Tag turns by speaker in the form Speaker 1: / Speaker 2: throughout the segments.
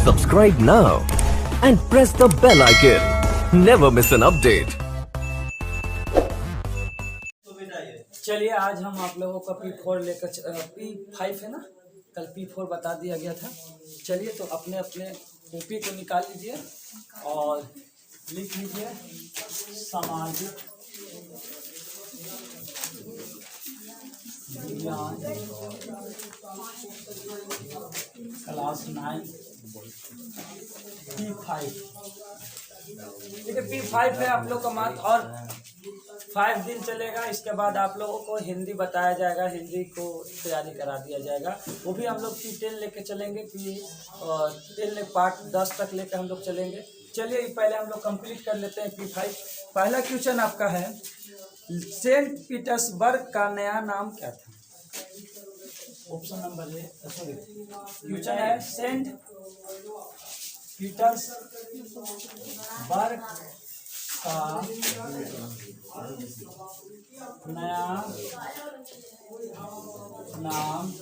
Speaker 1: Subscribe now and press the bell icon. Never miss an update.
Speaker 2: चलिए आज हम आप लोगों का P4 लेकर P5 है ना, कल P4 बता दिया गया था। चलिए तो अपने अपने कॉपी को निकाल लीजिए और लिख लीजिए सामाजिक विज्ञान क्लास 9 P5। ठीक है, P5 है आप लोग का मात्र, और 5 दिन चलेगा। इसके बाद आप लोगों को हिंदी बताया जाएगा, हिंदी को तैयारी करा दिया जाएगा। वो भी हम लोग P10 लेके चलेंगे, P10 पार्ट 10 तक लेकर हम लोग चलेंगे। चलिए पहले हम लोग कंप्लीट कर लेते हैं P5। पहला क्वेश्चन आपका है, सेंट पीटर्सबर्ग का नया नाम क्या था? ऑप्शन नंबर ए, क्वेश्चन है सेंट पीटर्सबर्ग का नया नाम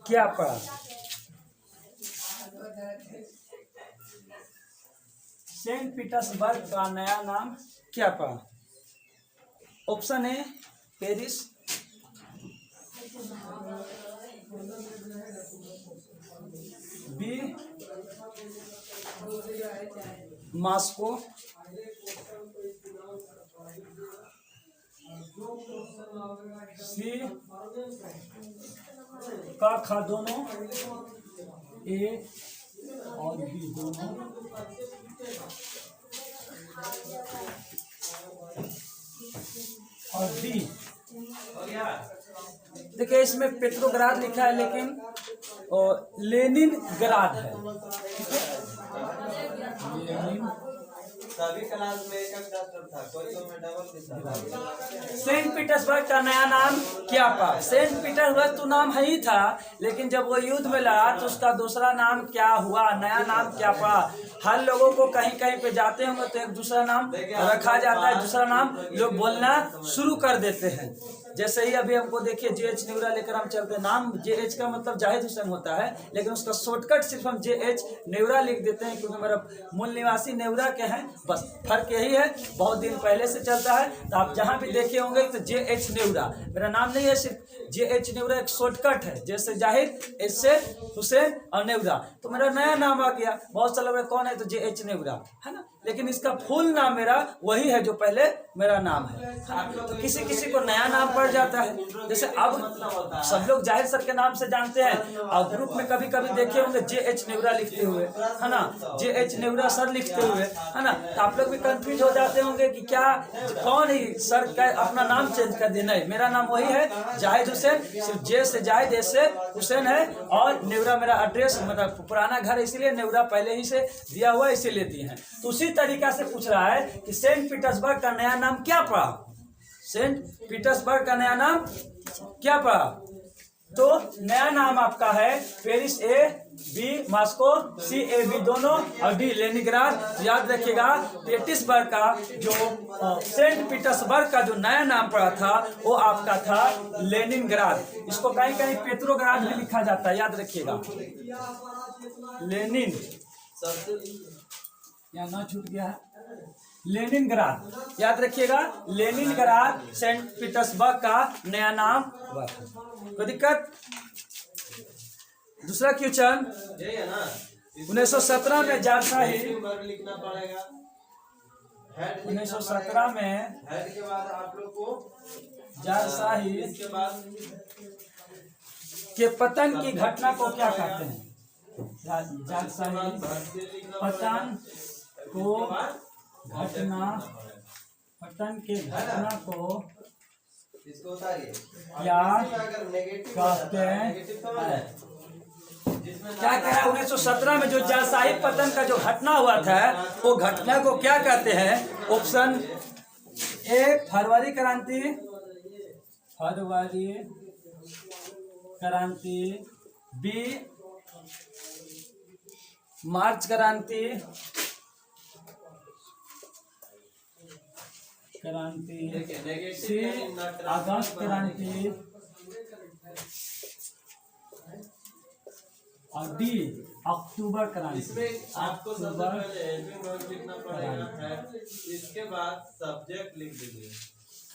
Speaker 2: क्या पड़ा? सेंट पीटर्सबर्ग का नया नाम क्या पड़ा? Option A Paris, B Moscow, C का खा दोनों, ए और बी दोनों, और बी। देखिए इसमें पेट्रोग्राद लिखा है लेकिन लेनिनग्राद है।
Speaker 3: सभी क्लास में एक डॉक्टर था, कोई तो में डबल।
Speaker 2: सेंट पीटर्सबर्ग का नया नाम क्या पड़ा? सेंट पीटर्सबर्ग तो नाम है ही था, लेकिन जब वो युद्ध में लड़ा तो उसका दूसरा नाम क्या हुआ, नया नाम क्या पड़ा? हर लोगों को कहीं कहीं पे जाते होंगे तो एक दूसरा नाम रखा जाता है, दूसरा नाम लोग बोलना शुरू कर देते हैं। जैसे ही अभी हमको देखिए JH नेवरा लेकर हम चलते हैं। नाम JH का मतलब जाहिद हुसैन होता है, लेकिन उसका शॉर्टकट सिर्फ हम JH नेवरा लिख देते हैं क्योंकि मेरा मूल निवासी नेवरा के हैं। बस फर्क यही है, बहुत दिन पहले से चलता है। तो आप जहाँ भी देखे होंगे तो JH नेवरा मेरा नाम नहीं है, सिर्फ JH नेवरा एक शॉर्टकट है, जैसे जाहिद, ऐसे हुसैन और नेवरा। तो मेरा नया नाम आ गया। बहुत सारे लोग कौन है तो JH नेवरा है ना, लेकिन इसका फुल नाम मेरा वही है जो पहले मेरा नाम है। तो किसी किसी को नया नाम पड़ जाता है। जैसे अब सब लोग जाहिद सर के नाम से जानते हैं, और ग्रुप में कभी कभी देखे होंगे JH नेवरा लिखते हुए, है ना, JH नेवरा सर लिखते हुए, है ना। तो आप लोग भी कंफ्यूज हो जाते होंगे कि क्या कौन ही सर का अपना नाम चेंज कर दिया। नहीं, मेरा नाम वही है जाहिद हुसैन, सिर्फ जे से जाहिद, ऐसे हुसैन है, और नेवरा मेरा एड्रेस, मतलब पुराना घर है, इसीलिए नेवरा पहले ही से दिया हुआ, इसीलिए दिए हैं। तो उसी तरीका से पूछ रहा है कि सेंट पीटर्सबर्ग का नया नाम क्या पड़ा? सेंट पीटर्सबर्ग का नया नाम क्या पड़ा? तो नया नाम आपका है Paris A, B Moscow, C A B दोनों, और डी लेनिनग्राद। तो याद रखिएगा पीटर्सबर्ग का जो सेंट पीटर्सबर्ग का जो नया नाम पड़ा था वो आपका था लेनिनग्राद। इसको कहीं कहीं पेट्रोग्राद भी लिखा जाता है, याद रखिएगा। लेनिन यहाँ ना छूट गया है, लेनिनग्राद याद रखिएगा। लेनिनग्राद सेंट पीटर्सबर्ग का नया नाम हुआ था। कोई दिक्कत? दूसरा क्वेश्चन, 1917 में जारशाही, 1917 में
Speaker 3: हेड के बाद आप लोग को
Speaker 2: जारशाही
Speaker 3: के बाद
Speaker 2: के पतन की घटना को क्या कहते हैं? जारशाही पतन को घटना, पतन के घटना को क्या कहते हैं? क्या कह रहा है? 1917 में जो जारशाही पतन का जो घटना हुआ था वो घटना को क्या कहते हैं? ऑप्शन ए फरवरी क्रांति, फरवरी क्रांति, बी मार्च क्रांति, क्रांति,
Speaker 3: देखिए नेगेटिव
Speaker 2: सी
Speaker 3: यानी नकारात्मक
Speaker 2: अगस्त
Speaker 3: बनाने के
Speaker 2: क्रांति, और डी अक्टूबर क्रांति।
Speaker 3: इसमें आपको सबसे
Speaker 2: अक्टूबर
Speaker 3: पहले हेल्पिंग वर्ब लिखना पड़ेगा है, इसके बाद सब्जेक्ट लिख दीजिए।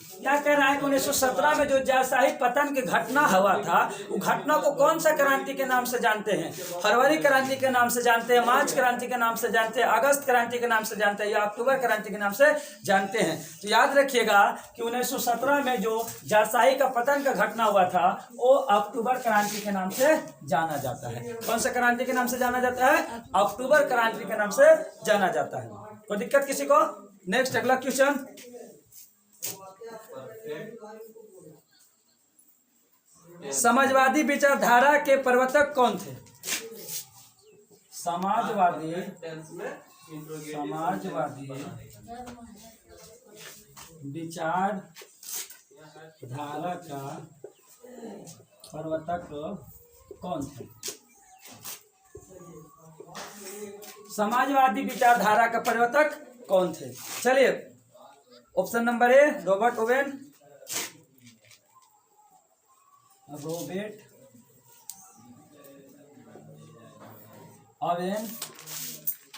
Speaker 2: क्या कह रहा है कि 1917 में जो जायशाही पतन की घटना हुआ था, वो घटना को कौन सा क्रांति के नाम से जानते हैं? फरवरी क्रांति के नाम से जानते हैं, मार्च क्रांति के नाम से जानते हैं, अगस्त क्रांति के नाम से जानते हैं, या अक्टूबर क्रांति के नाम से जानते हैं। तो याद रखिएगा कि 1917 में जो जायशाही का पतन का घटना हुआ था, वो अक्टूबर क्रांति के नाम से जाना जाता है। कौन सा क्रांति के नाम से जाना जाता है? अक्टूबर क्रांति के नाम से जाना जाता है। कोई दिक्कत किसी को? नेक्स्ट अगला क्वेश्चन। समाजवादी विचारधारा के प्रवर्तक कौन थे? समाजवादी
Speaker 3: टेंस में इंट्रोगेटिव
Speaker 2: समाजवादी विचारधारा का प्रवर्तक कौन थे? समाजवादी विचारधारा का प्रवर्तक कौन थे? चलिए, option number A Robert Owen, Robert Owen,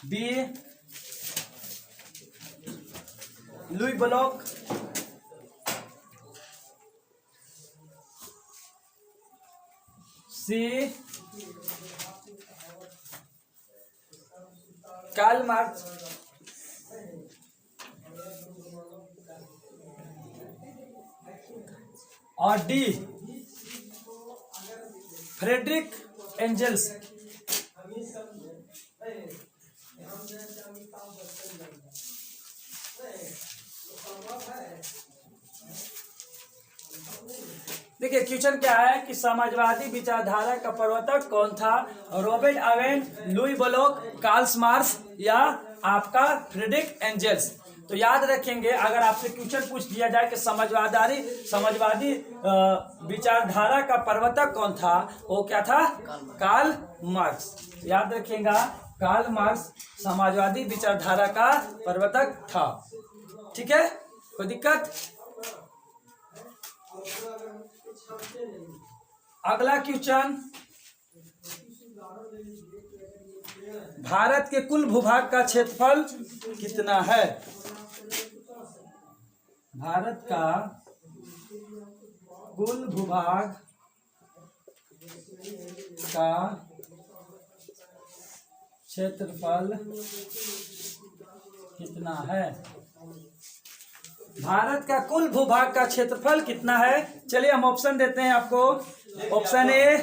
Speaker 2: B Louis Blanc, C Karl Marx, और डी फ्रेडरिक एंजल्स। देखिए क्वेश्चन क्या है कि समाजवादी विचारधारा का प्रवर्तक कौन था? Robert Owen, Louis Blanc, Karl Marx या आपका फ्रेडरिक एंजल्स। तो याद रखेंगे, अगर आपसे क्वेश्चन पूछ दिया जाए कि समाजवादी विचारधारा का प्रवर्तक कौन था, वो क्या था? Karl Marx. याद रखिएगा, कार्ल मार्क्स समाजवादी विचारधारा का प्रवर्तक था। ठीक है, कोई दिक्कत? अगला क्वेश्चन, भारत के कुल भूभाग का क्षेत्रफल कितना है? भारत का कुल भूभाग का क्षेत्रफल कितना है? भारत का कुल भूभाग का क्षेत्रफल कितना है? चलिए हम ऑप्शन देते हैं आपको। ऑप्शन ए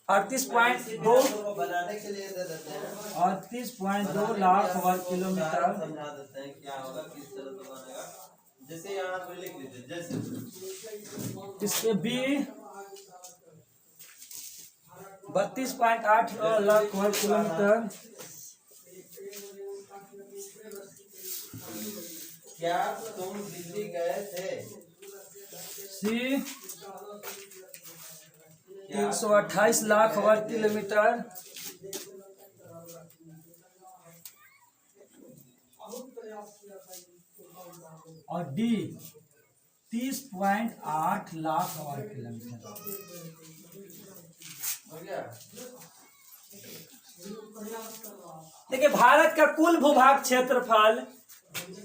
Speaker 2: 38.2
Speaker 3: बनाने के लिए दे देते हैं,
Speaker 2: 38.2 लाख वर्ग किलोमीटर।
Speaker 3: समझा देते हैं क्या होगा, किस तरह से बनेगा। जैसे यहाँ पे लिख लीजिए, जैसे
Speaker 2: इसके बी 32.8 लाख वर्ग किलोमीटर।
Speaker 3: क्या तुम दिल्ली गए थे?
Speaker 2: सी 328 लाख वर्ग किलोमीटर। और डी 30.8 लाख वर्ग किलोमीटर।
Speaker 3: हो गया?
Speaker 2: देखिए, भारत का कुल भूभाग क्षेत्रफल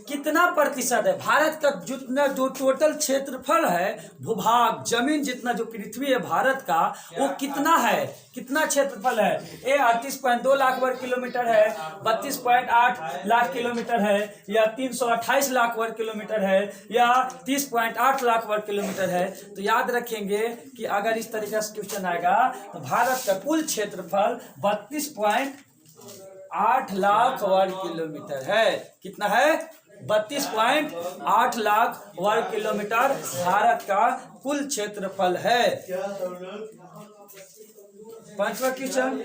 Speaker 2: कितना प्रतिशत है? भारत का जितना जो टोटल क्षेत्रफल है, भूभाग जमीन जितना जो पृथ्वी है भारत का, वो कितना है? कितना क्षेत्रफल है? ए 38.2 लाख वर्ग किलोमीटर है, 32.8 लाख किलोमीटर है, या 328 लाख वर्ग किलोमीटर है, या 30.8 लाख वर्ग किलोमीटर है। तो याद रखेंगे कि अगर इस तरीके से क्वेश्चन आएगा तो भारत का कुल क्षेत्रफल 32.8 लाख वर्ग किलोमीटर है। कितना है? 32.8 लाख वर्ग किलोमीटर भारत का कुल क्षेत्रफल है। पांचवा क्वेश्चन,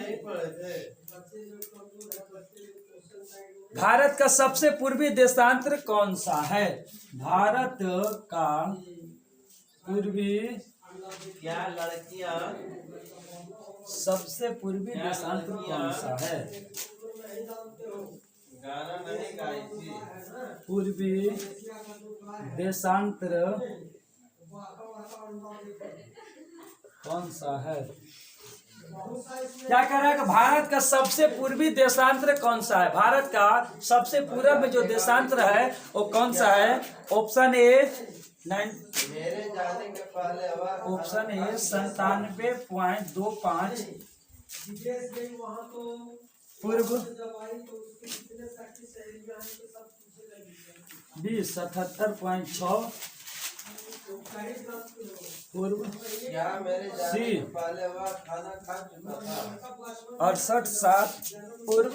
Speaker 2: भारत का सबसे पूर्वी देशांतर कौन सा है? भारत का पूर्वी
Speaker 3: क्या लड़कियां
Speaker 2: सबसे पूर्वी देशांतर कौन सा है?
Speaker 3: गाना नहीं गाई थी।
Speaker 2: पूर्वी देशांतर कौन सा है? क्या कह रहा है कि भारत का सबसे पूर्वी देशांतर कौन सा है? भारत का सबसे पूर्व में जो देशांतर है वो कौन सा है? ऑप्शन ए
Speaker 3: मेरे जाने के पहले
Speaker 2: ऑप्शन ए 97.25 पूर्व, बी 77.6 पूर्व,
Speaker 3: क्या मेरे जाने
Speaker 2: सी
Speaker 3: के पहले वह खाना खा चुका था?
Speaker 2: 68.7 पूर्व,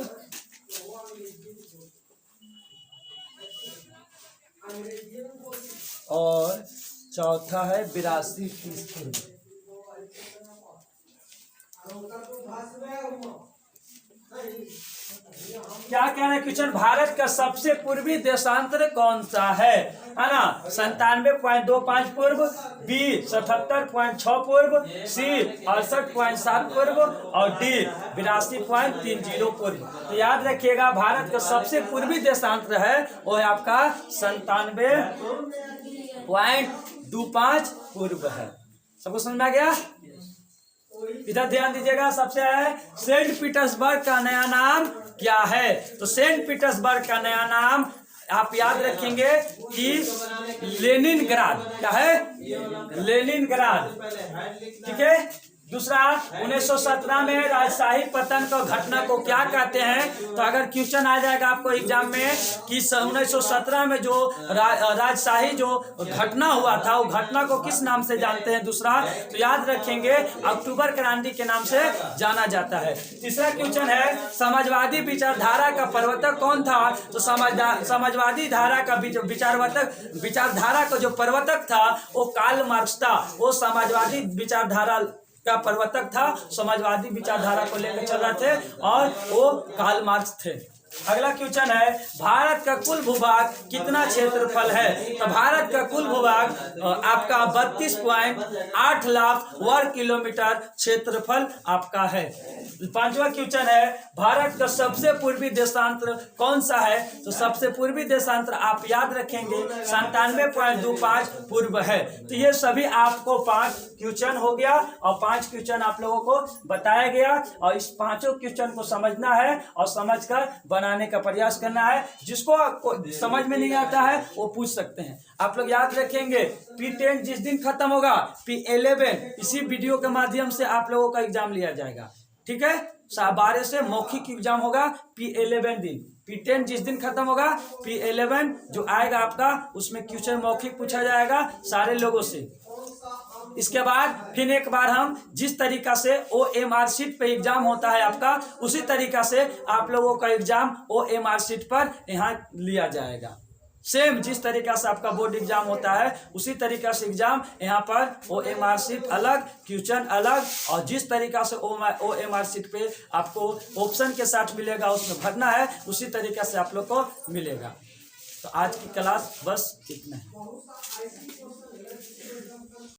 Speaker 2: और चौथा है 82.30 पूर्व। क्या कह रहे हैं क्वेश्चन? भारत का सबसे पूर्वी देशांतर कौन सा है ना? 97.25 पूर्व, बी 77.6 पूर्व, सी 68.7 पूर्व और डी 82.30 पूर्व। तो याद रखिएगा भारत का सबसे पूर्वी देशांतर है वो है आपका 97.25 पूर्व है। सबको समझ में आ गया? इधर ध्यान दीजिएगा। सबसे है सेंट पीटर्सबर्ग का नया नाम क्या है? तो सेंट पीटर्सबर्ग का नया नाम आप याद रखेंगे कि लेनिनग्राड। क्या है? लेनिनग्राड। ठीक है। दूसरा 1917 में राजशाही पतन का घटना को क्या कहते हैं? तो अगर क्वेश्चन आ जाएगा आपको एग्जाम में कि 1917 में जो राजशाही जो घटना हुआ था वो घटना को किस नाम से जानते हैं? दूसरा तो याद रखेंगे अक्टूबर क्रांति के नाम से जाना जाता है। तीसरा क्वेश्चन है समाजवादी विचारधारा का प्रवर्तक कौन था? तो समाजवादी धारा का विचारधारा का जो प्रवर्तक था वो कार्ल मार्क्स था। वो समाजवादी विचारधारा का प्रवर्तक था, समाजवादी विचारधारा को लेकर चल रहे थे और वो कार्ल मार्क्स थे। अगला क्वेश्चन है भारत का कुल भूभाग कितना क्षेत्रफल है? तो भारत का कुल भूभाग आपका 32.8 लाख वर्ग किलोमीटर क्षेत्रफल आपका है। पांचवा क्वेश्चन है भारत का सबसे पूर्वी देशांतर कौन सा है? तो सबसे पूर्वी देशांतर आप याद रखेंगे 97.25 पूर्व है। तो ये सभी आपको 5 क्वेश्चन हो गया और 5 क्वेश्चन आप लोगों को बताया गया और इस पांचों क्वेश्चन को समझना है और समझकर बनाने का प्रयास करना है। जिसको समझ में नहीं आता है वो पूछ सकते हैं। आप लोग याद रखेंगे P10 जिस दिन खत्म होगा P11 इसी वीडियो के माध्यम से आप लोगों का एग्जाम लिया जाएगा। ठीक है। 12 से मौखिक एग्जाम होगा P11 दिन। P10 जिस दिन खत्म होगा P11 जो आएगा आपका उसमें क्वेश्चन मौखिक पूछा जाएगा सारे लोगों से। इसके बाद फिर एक बार हम जिस तरीका से OMR शीट पे एग्जाम होता है आपका उसी तरीका से आप लोगों का एग्जाम OMR शीट पर यहाँ लिया जाएगा। सेम जिस तरीका से आपका बोर्ड एग्जाम होता है उसी तरीका से एग्जाम यहाँ पर OMR शीट अलग, क्वेश्चन अलग और जिस तरीका से OMR शीट पे आपको ऑप्शन के साथ मिलेगा उसमें भरना है उसी तरीका से आप लोग को मिलेगा। तो आज की क्लास बस इतना है।